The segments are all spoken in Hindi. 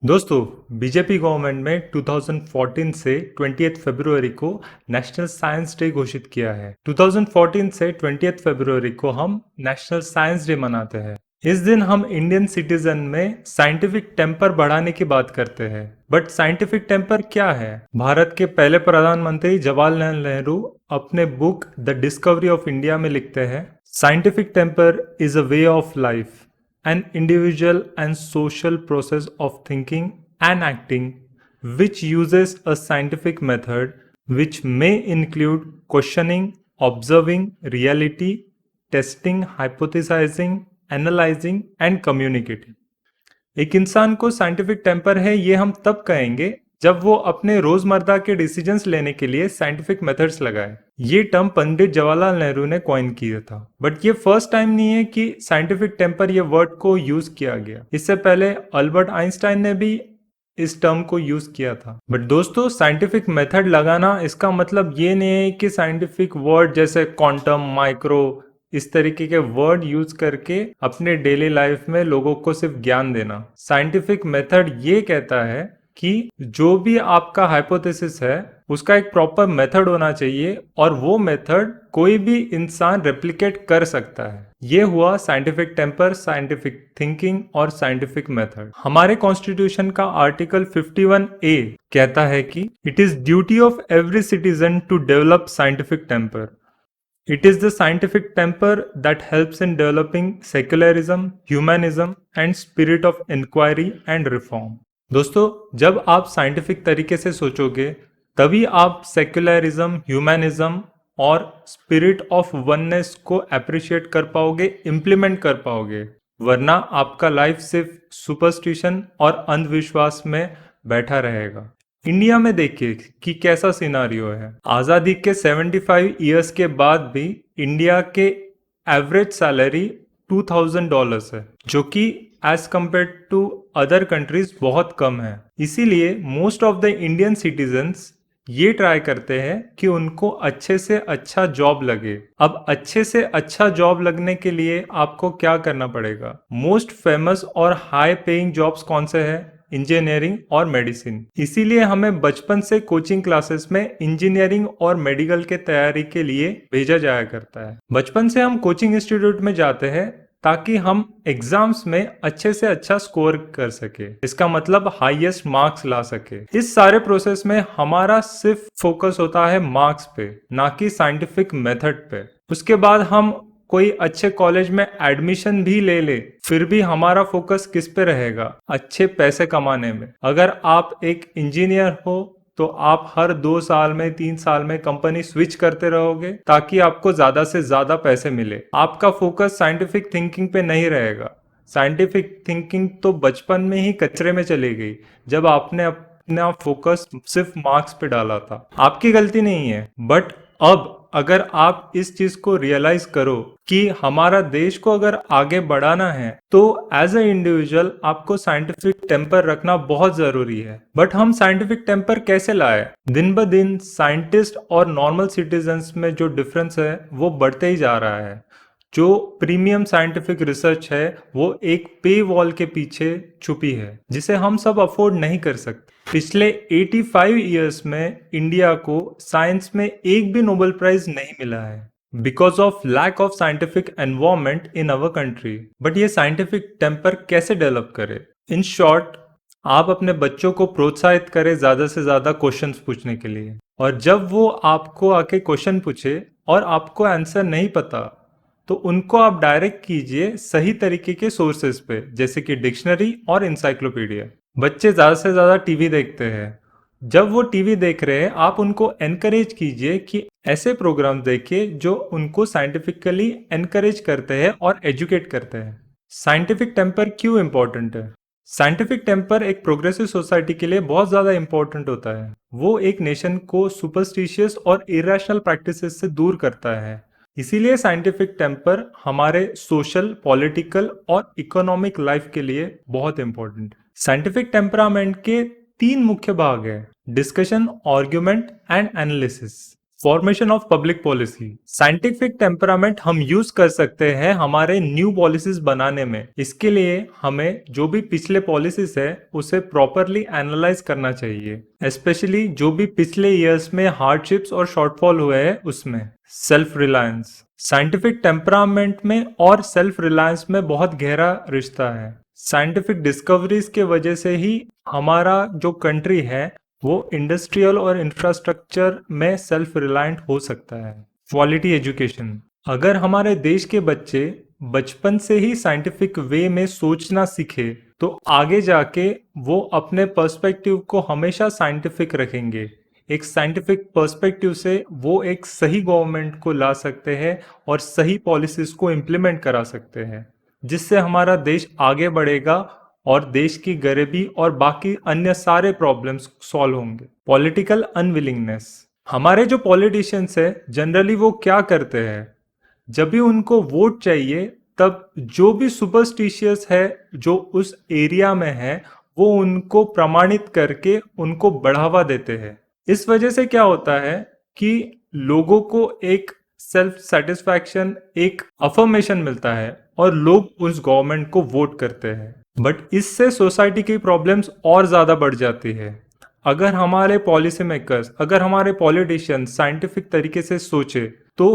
दोस्तों, बीजेपी गवर्नमेंट में 2014 से 20 फरवरी को नेशनल साइंस डे घोषित किया है। 2014 से 20 फरवरी को हम नेशनल साइंस डे मनाते हैं। इस दिन हम इंडियन सिटीजन में साइंटिफिक टेम्पर बढ़ाने की बात करते हैं। बट साइंटिफिक टेम्पर क्या है? भारत के पहले प्रधानमंत्री जवाहरलाल नेहरू अपने book the discovery of India में लिखते हैं, scientific temper is a way of life, an individual and social process of thinking and acting which uses a scientific method which may include questioning, observing reality, testing, hypothesizing, analyzing and communicating. एक इंसान को साइंटिफिक टेम्पर है ये हम तब कहेंगे जब वो अपने रोजमर्रा के डिसीजंस लेने के लिए साइंटिफिक मेथड्स लगाए। ये टर्म पंडित जवाहरलाल नेहरू ने कॉइन किया था, बट ये फर्स्ट टाइम नहीं है कि साइंटिफिक टेम्पर ये वर्ड को यूज किया गया। इससे पहले अल्बर्ट आइंस्टाइन ने भी इस टर्म को यूज किया था। बट दोस्तों, साइंटिफिक मेथड लगाना इसका मतलब ये नहीं है कि साइंटिफिक वर्ड जैसे क्वांटम, माइक्रो इस तरीके के वर्ड यूज करके अपने डेली लाइफ में लोगों को सिर्फ ज्ञान देना। साइंटिफिक मेथड ये कहता है कि जो भी आपका हाइपोथेसिस है उसका एक प्रॉपर मेथड होना चाहिए और वो मेथड कोई भी इंसान रेप्लिकेट कर सकता है। ये हुआ साइंटिफिक टेम्पर, साइंटिफिक थिंकिंग और साइंटिफिक मेथड। हमारे कॉन्स्टिट्यूशन का आर्टिकल 51A कहता है कि it is duty of every citizen to develop scientific temper. It is the scientific temper that helps in developing secularism, humanism and spirit of inquiry and reform. दोस्तों, जब आप साइंटिफिक तरीके से सोचोगे तभी आप सेक्युलरिज्म, ह्यूमनिज्म और स्पिरिट ऑफ वननेस को अप्रिशिएट कर पाओगे, इम्प्लीमेंट कर पाओगे। वरना आपका लाइफ सिर्फ सुपरस्टिशन और अंधविश्वास में बैठा रहेगा। इंडिया में देखिए कि कैसा सिनारियो है। आज़ादी के 75 इयर्स के बाद भी इंडिया के एवरेज सैलरी $2000 है, जो कि as compare to other countries बहुत कम है। इसीलिए most of the Indian citizens ये ट्राई करते हैं कि उनको अच्छे से अच्छा जॉब लगे। अब अच्छे से अच्छा जॉब लगने के लिए आपको क्या करना पड़ेगा? मोस्ट फेमस और हाई पेइंग जॉब्स कौन से हैं? इंजीनियरिंग और मेडिसिन। इसीलिए हमें बचपन से कोचिंग क्लासेस में इंजीनियरिंग और मेडिकल के तैयारी के लिए भेजा जाया करता है। बचपन से हम कोचिंग इंस्टीट्यूट में जाते हैं ताकि हम एग्जाम्स में अच्छे से अच्छा स्कोर कर सके, इसका मतलब हाईएस्ट मार्क्स ला सके। इस सारे प्रोसेस में हमारा सिर्फ फोकस होता है मार्क्स पे, ना कि साइंटिफिक मेथड पे। उसके बाद हम कोई अच्छे कॉलेज में एडमिशन भी ले ले, फिर भी हमारा फोकस किस पे रहेगा? अच्छे पैसे कमाने में। अगर आप एक इंजीनियर हो तो आप हर 2 साल में, 3 साल में कंपनी स्विच करते रहोगे ताकि आपको ज्यादा से ज्यादा पैसे मिले। आपका फोकस साइंटिफिक थिंकिंग पे नहीं रहेगा। साइंटिफिक थिंकिंग तो बचपन में ही कचरे में चली गई जब आपने अपना फोकस सिर्फ मार्क्स पे डाला था। आपकी गलती नहीं है, बट अब अगर आप इस चीज को रियलाइज करो कि हमारा देश को अगर आगे बढ़ाना है तो एज अ इंडिविजुअल आपको साइंटिफिक टेम्पर रखना बहुत जरूरी है। बट हम साइंटिफिक टेम्पर कैसे लाए? दिन ब दिन साइंटिस्ट और नॉर्मल सिटीजन्स में जो डिफरेंस है वो बढ़ते ही जा रहा है। जो प्रीमियम साइंटिफिक रिसर्च है वो एक पे वॉल के पीछे छुपी है जिसे हम सब अफोर्ड नहीं कर सकते। पिछले 85 इयर्स में इंडिया को साइंस में एक भी नोबेल प्राइज नहीं मिला है because of lack of scientific environment in our country. But ये साइंटिफिक टेम्पर कैसे डेवलप करे? इन शॉर्ट, आप अपने बच्चों को प्रोत्साहित करें ज्यादा से ज्यादा क्वेश्चंस पूछने के लिए, और जब वो आपको आके क्वेश्चन पूछे और आपको आंसर नहीं पता तो उनको आप डायरेक्ट कीजिए सही तरीके के सोर्सेज पे, जैसे कि डिक्शनरी और इंसाइक्लोपीडिया। बच्चे ज्यादा से ज्यादा टीवी देखते हैं। जब वो टीवी देख रहे हैं आप उनको एनकरेज कीजिए कि ऐसे प्रोग्राम देखिए जो उनको साइंटिफिकली एनकरेज करते हैं और एजुकेट करते हैं। साइंटिफिक टेम्पर क्यों इंपॉर्टेंट है? साइंटिफिक टेम्पर एक प्रोग्रेसिव सोसाइटी के लिए बहुत ज्यादा इंपॉर्टेंट होता है। वो एक नेशन को सुपरस्टिशियस और इरेशनल प्रैक्टिसेस से दूर करता है। इसीलिए साइंटिफिक टेम्पर हमारे सोशल, पॉलिटिकल और इकोनॉमिक लाइफ के लिए बहुत इंपॉर्टेंट है। साइंटिफिक टेम्परामेंट के 3 मुख्य भाग हैं: discussion, argument and analysis. Formation of public policy. Scientific temperament हम यूज कर सकते हैं हमारे न्यू पॉलिसीज बनाने में। इसके लिए हमें जो भी पिछले पॉलिसीज है उसे प्रॉपरली एनालाइज करना चाहिए, स्पेशली जो भी पिछले ईयर्स में हार्डशिप्स और शॉर्टफॉल हुए हैं उसमें। Self reliance. साइंटिफिक टेम्परामेंट में और सेल्फ रिलायंस में बहुत गहरा रिश्ता है। साइंटिफिक डिस्कवरीज के वजह से ही हमारा जो कंट्री है वो इंडस्ट्रियल और इंफ्रास्ट्रक्चर में सेल्फ रिलायंट हो सकता है। Quality education. अगर हमारे देश के बच्चे बचपन से ही साइंटिफिक वे में सोचना सीखे तो आगे जाके वो अपने पर्सपेक्टिव को हमेशा साइंटिफिक रखेंगे। एक साइंटिफिक पर्सपेक्टिव से वो एक सही गवर्नमेंट को ला सकते हैं और सही पॉलिसीज को इम्प्लीमेंट करा सकते हैं, जिससे हमारा देश आगे बढ़ेगा और देश की गरीबी और बाकी अन्य सारे प्रॉब्लम्स सॉल्व होंगे। Political unwillingness. हमारे जो पॉलिटिशियंस है जनरली वो क्या करते हैं, जब भी उनको वोट चाहिए तब जो भी सुपरस्टिशियस है जो उस एरिया में है वो उनको प्रमाणित करके उनको बढ़ावा देते हैं। इस वजह से क्या होता है कि लोगों को एक सेल्फ सेटिस्फैक्शन, एक अफर्मेशन मिलता है और लोग उस गवर्नमेंट को वोट करते हैं। बट इससे सोसाइटी की प्रॉब्लम्स और ज़्यादा बढ़ जाती है। अगर हमारे पॉलिसी मेकर्स, अगर हमारे पॉलिटिशियंस साइंटिफिक तरीके से सोचे तो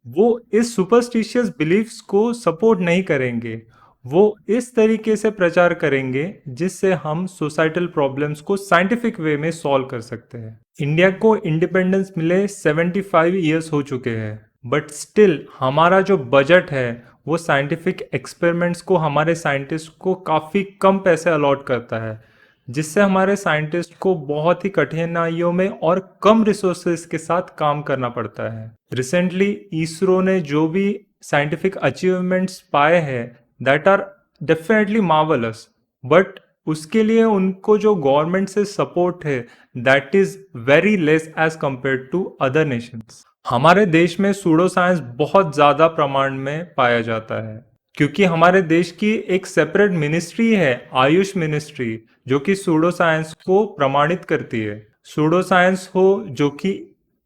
वो इस सुपरस्टिशियस बिलीफ्स को सपोर्ट नहीं करेंगे। वो इस तरीके से प्रचार करेंगे जिससे हम सोसाइटल प्रॉब्लम्स को साइंटिफिक वे में सॉल्व कर सकते हैं। इंडिया को इंडिपेंडेंस मिले 75 ईयर्स हो चुके हैं, बट स्टिल हमारा जो बजट है वो साइंटिफिक एक्सपेरिमेंट्स को, हमारे साइंटिस्ट को काफ़ी कम पैसे अलॉट करता है, जिससे हमारे साइंटिस्ट को बहुत ही कठिनाइयों में और कम रिसोर्सेज के साथ काम करना पड़ता है। रिसेंटली इसरो ने जो भी साइंटिफिक अचीवमेंट्स पाए हैं that are definitely marvellous, but उसके लिए उनको जो गवर्नमेंट से सपोर्ट है that is very less as compare to other nations. हमारे देश में सूडो साइंस बहुत ज़्यादा प्रमाण में पाया जाता है क्योंकि हमारे देश की एक सेपरेट मिनिस्ट्री है, आयुष मिनिस्ट्री, जो कि सूडो साइंस को प्रमाणित करती है। सूडो साइंस हो जो कि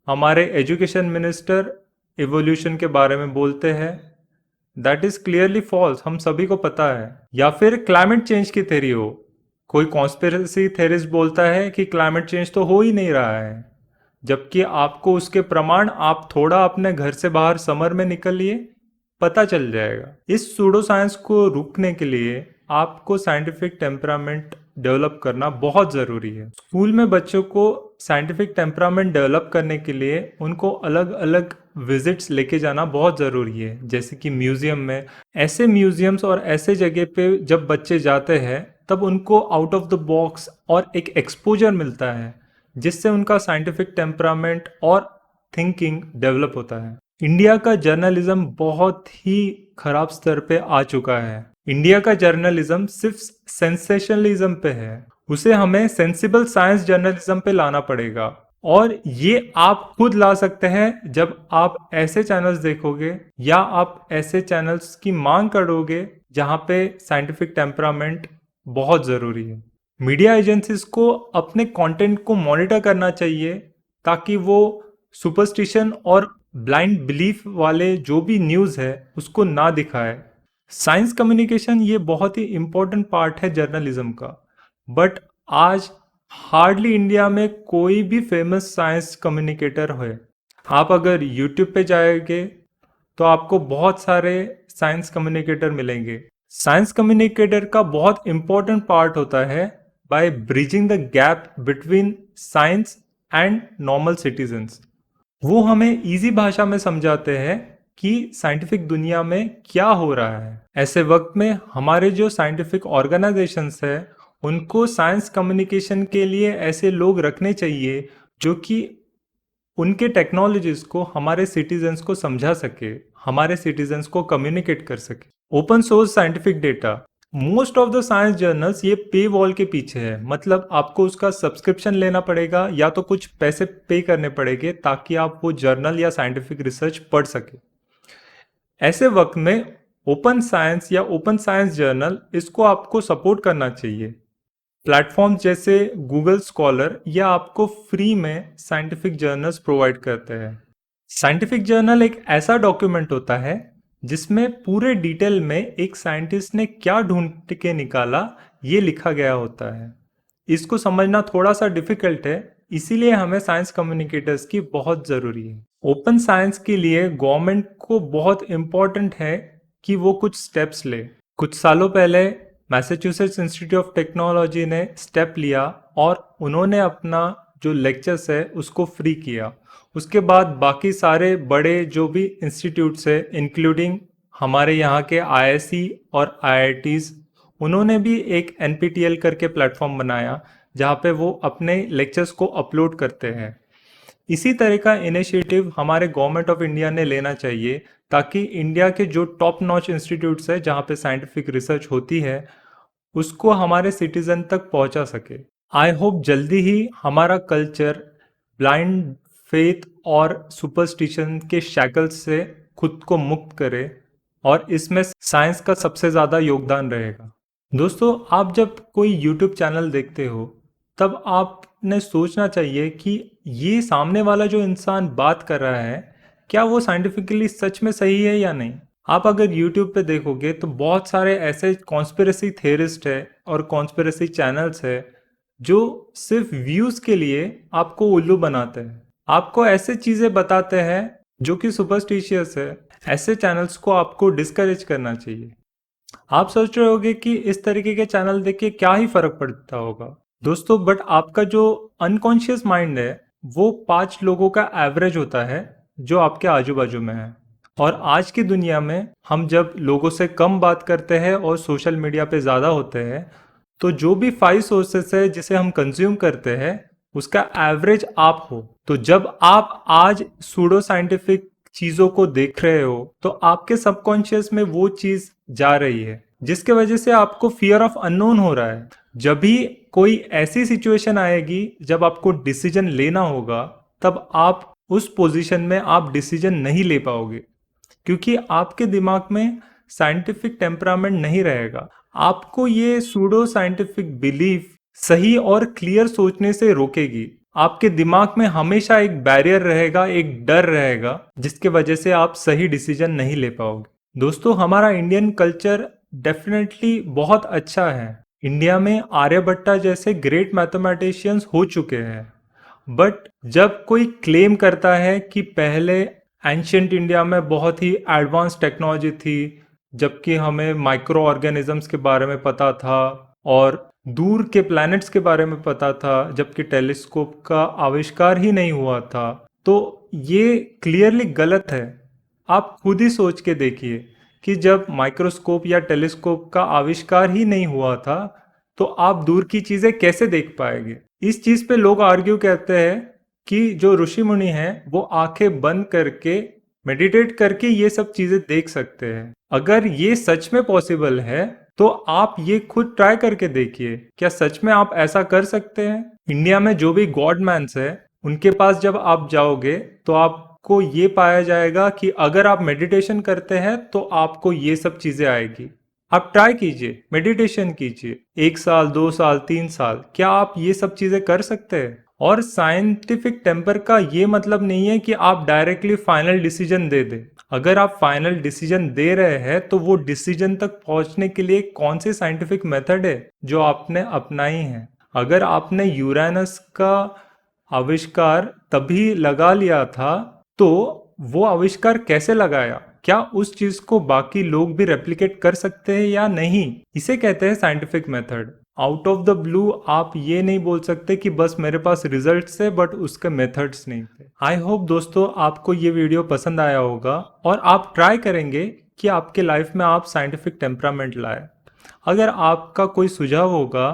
हमारे एजुकेशन मिनिस्टर इवोल्यूशन के बारे में बोलते हैं, दैट इज क्लियरली फॉल्स, हम सभी को पता है। या फिर क्लाइमेट चेंज की थ्योरी हो, कोई कॉन्स्पिरेसी थेरिस्ट बोलता है कि क्लाइमेट चेंज तो हो ही नहीं रहा है, जबकि आपको उसके प्रमाण, आप थोड़ा अपने घर से बाहर समर में निकलिए, पता चल जाएगा। इस सूडो साइंस को रोकने के लिए आपको साइंटिफिक टेम्परामेंट डेवलप करना बहुत ज़रूरी है। स्कूल में बच्चों को साइंटिफिक टेम्परामेंट डेवलप करने के लिए उनको अलग अलग विजिट्स लेके जाना बहुत ज़रूरी है, जैसे कि म्यूज़ियम में। ऐसे म्यूज़ियम्स और ऐसे जगह पे जब बच्चे जाते हैं तब उनको आउट ऑफ द बॉक्स और एक एक्सपोजर मिलता है, जिससे उनका साइंटिफिक टेम्परामेंट और थिंकिंग डेवलप होता है। इंडिया का जर्नलिज्म बहुत ही खराब स्तर पे आ चुका है। इंडिया का जर्नलिज्म सिर्फ सेंसेशनलिज्म पे है, उसे हमें सेंसिबल साइंस जर्नलिज्म पे लाना पड़ेगा। और ये आप खुद ला सकते हैं जब आप ऐसे चैनल्स देखोगे या आप ऐसे चैनल्स की मांग करोगे जहां पे साइंटिफिक टेम्परामेंट बहुत ज़रूरी है। मीडिया एजेंसीज को अपने कंटेंट को मॉनिटर करना चाहिए ताकि वो सुपरस्टिशन और ब्लाइंड बिलीफ वाले जो भी न्यूज़ है उसको ना दिखाए। साइंस कम्युनिकेशन ये बहुत ही इम्पोर्टेंट पार्ट है जर्नलिज्म का, बट आज हार्डली इंडिया में कोई भी फेमस साइंस कम्युनिकेटर है। आप अगर यूट्यूब पे जाएंगे तो आपको बहुत सारे साइंस कम्युनिकेटर मिलेंगे। साइंस कम्युनिकेटर का बहुत इंपॉर्टेंट पार्ट होता है by bridging the gap between science and normal citizens. वो हमें इजी भाषा में समझाते हैं कि साइंटिफिक दुनिया में क्या हो रहा है। ऐसे वक्त में हमारे जो साइंटिफिक ऑर्गेनाइजेशंस है उनको साइंस कम्युनिकेशन के लिए ऐसे लोग रखने चाहिए जो कि उनके टेक्नोलॉजीज को हमारे सिटीजन्स को समझा सके, हमारे सिटीजन्स को कम्युनिकेट कर सके। Open source scientific data, most of the science journals ये पे वॉल के पीछे है, मतलब आपको उसका सब्सक्रिप्शन लेना पड़ेगा या तो कुछ पैसे पे करने पड़ेंगे ताकि आप वो जर्नल या साइंटिफिक रिसर्च पढ़ सके। ऐसे वक्त में ओपन साइंस या ओपन साइंस जर्नल, इसको आपको सपोर्ट करना चाहिए। प्लेटफॉर्म जैसे गूगल स्कॉलर या आपको फ्री में साइंटिफिक जर्नल्स प्रोवाइड करते हैं। साइंटिफिक जर्नल एक ऐसा डॉक्यूमेंट होता है जिसमें पूरे डिटेल में एक साइंटिस्ट ने क्या ढूंढ के निकाला ये लिखा गया होता है। इसको समझना थोड़ा सा डिफिकल्ट है, इसीलिए हमें साइंस कम्युनिकेटर्स की बहुत ज़रूरी है। ओपन साइंस के लिए गवर्नमेंट को बहुत इम्पोर्टेंट है कि वो कुछ स्टेप्स ले। कुछ सालों पहले मैसाचुसेट्स इंस्टीट्यूट ऑफ टेक्नोलॉजी ने स्टेप लिया और उन्होंने अपना जो लेक्चर्स है उसको फ्री किया। उसके बाद बाकी सारे बड़े जो भी इंस्टीट्यूट्स है इंक्लूडिंग हमारे यहाँ के आईआईएससी और आईआईटीज, उन्होंने भी एक एनपीटीईएल करके प्लेटफॉर्म बनाया जहाँ पे वो अपने लेक्चर्स को अपलोड करते हैं। इसी तरह का इनिशिएटिव हमारे गवर्नमेंट ऑफ इंडिया ने लेना चाहिए ताकि इंडिया के जो टॉप नॉच इंस्टीट्यूट्स है जहाँ पे साइंटिफिक रिसर्च होती है उसको हमारे सिटीजन तक पहुंचा सके। आई होप जल्दी ही हमारा कल्चर ब्लाइंड फेथ और सुपरस्टिशन के शैकल्स से खुद को मुक्त करे और इसमें साइंस का सबसे ज़्यादा योगदान रहेगा। दोस्तों, आप जब कोई यूट्यूब चैनल देखते हो तब आपने सोचना चाहिए कि ये सामने वाला जो इंसान बात कर रहा है क्या वो साइंटिफिकली सच में सही है या नहीं। आप अगर यूट्यूब पे देखोगे तो बहुत सारे ऐसे कॉन्स्पिरेसी थेरिस्ट है और कॉन्स्पिरेसी चैनल्स है जो सिर्फ व्यूज़ के लिए आपको उल्लू बनाते हैं, आपको ऐसे चीज़ें बताते हैं जो कि सुपरस्टिशियस है। ऐसे चैनल्स को आपको डिस्करेज करना चाहिए। आप सोच रहे होगे कि इस तरीके के चैनल देख के क्या ही फर्क पड़ता होगा दोस्तों, बट आपका जो अनकॉन्शियस माइंड है वो 5 लोगों का एवरेज होता है जो आपके आजू बाजू में है। और आज की दुनिया में हम जब लोगों से कम बात करते हैं और सोशल मीडिया पे ज़्यादा होते हैं तो जो भी 5 सोर्सेस है जिसे हम कंज्यूम करते हैं उसका एवरेज आप हो। तो जब आप आज सूडो साइंटिफिक चीज़ों को देख रहे हो तो आपके सबकॉन्शियस में वो चीज़ जा रही है जिसके वजह से आपको फियर ऑफ अननोन हो रहा है। जब भी कोई ऐसी सिचुएशन आएगी जब आपको डिसीजन लेना होगा तब आप उस पोजीशन में आप डिसीजन नहीं ले पाओगे क्योंकि आपके दिमाग में साइंटिफिक टेम्परामेंट नहीं रहेगा। आपको ये सूडो साइंटिफिक बिलीफ सही और क्लियर सोचने से रोकेगी। आपके दिमाग में हमेशा एक बैरियर रहेगा, एक डर रहेगा जिसके वजह से आप सही डिसीजन नहीं ले पाओगे। दोस्तों, हमारा इंडियन कल्चर डेफिनेटली बहुत अच्छा है। इंडिया में आर्यभट्टा जैसे ग्रेट मैथमेटिशियंस हो चुके हैं, बट जब कोई क्लेम करता है कि पहले एंशियंट इंडिया में बहुत ही एडवांस टेक्नोलॉजी थी जबकि हमें माइक्रो ऑर्गेनिजम्स के बारे में पता था और दूर के प्लैनेट्स के बारे में पता था जबकि टेलीस्कोप का आविष्कार ही नहीं हुआ था, तो ये क्लियरली गलत है। आप खुद ही सोच के देखिए कि जब माइक्रोस्कोप या टेलीस्कोप का आविष्कार ही नहीं हुआ था तो आप दूर की चीजें कैसे देख पाएंगे। इस चीज पे लोग आर्ग्यू करते हैं कि जो ऋषि मुनि हैं वो आंखें बंद करके मेडिटेट करके ये सब चीजें देख सकते हैं। अगर ये सच में पॉसिबल है तो आप ये खुद ट्राई करके देखिए, क्या सच में आप ऐसा कर सकते हैं। इंडिया में जो भी गॉड मैन्स है उनके पास जब आप जाओगे तो आपको ये पाया जाएगा कि अगर आप मेडिटेशन करते हैं तो आपको ये सब चीजें आएगी। आप ट्राई कीजिए, मेडिटेशन कीजिए 1 साल 2 साल 3 साल, क्या आप ये सब चीजें कर सकते हैं। और साइंटिफिक टेम्पर का ये मतलब नहीं है कि आप डायरेक्टली फाइनल डिसीजन दे दें। अगर आप फाइनल डिसीजन दे रहे हैं तो वो डिसीजन तक पहुंचने के लिए कौन सी साइंटिफिक मेथड है जो आपने अपनाई है। अगर आपने यूरेनस का आविष्कार तभी लगा लिया था तो वो आविष्कार कैसे लगाया, क्या उस चीज को बाकी लोग भी रेप्लिकेट कर सकते हैं या नहीं। इसे कहते हैं scientific method. Out of the blue आप ये नहीं बोल सकते कि बस मेरे पास रिजल्ट्स है बट उसके मेथड्स नहीं थे। आई होप दोस्तों आपको ये वीडियो पसंद आया होगा और आप ट्राई करेंगे कि आपके लाइफ में आप साइंटिफिक टेम्परामेंट लाए। अगर आपका कोई सुझाव होगा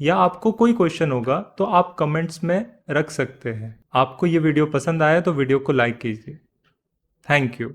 या आपको कोई क्वेश्चन होगा तो आप कमेंट्स में रख सकते हैं। आपको ये वीडियो पसंद आया तो वीडियो को लाइक कीजिए। Thank you.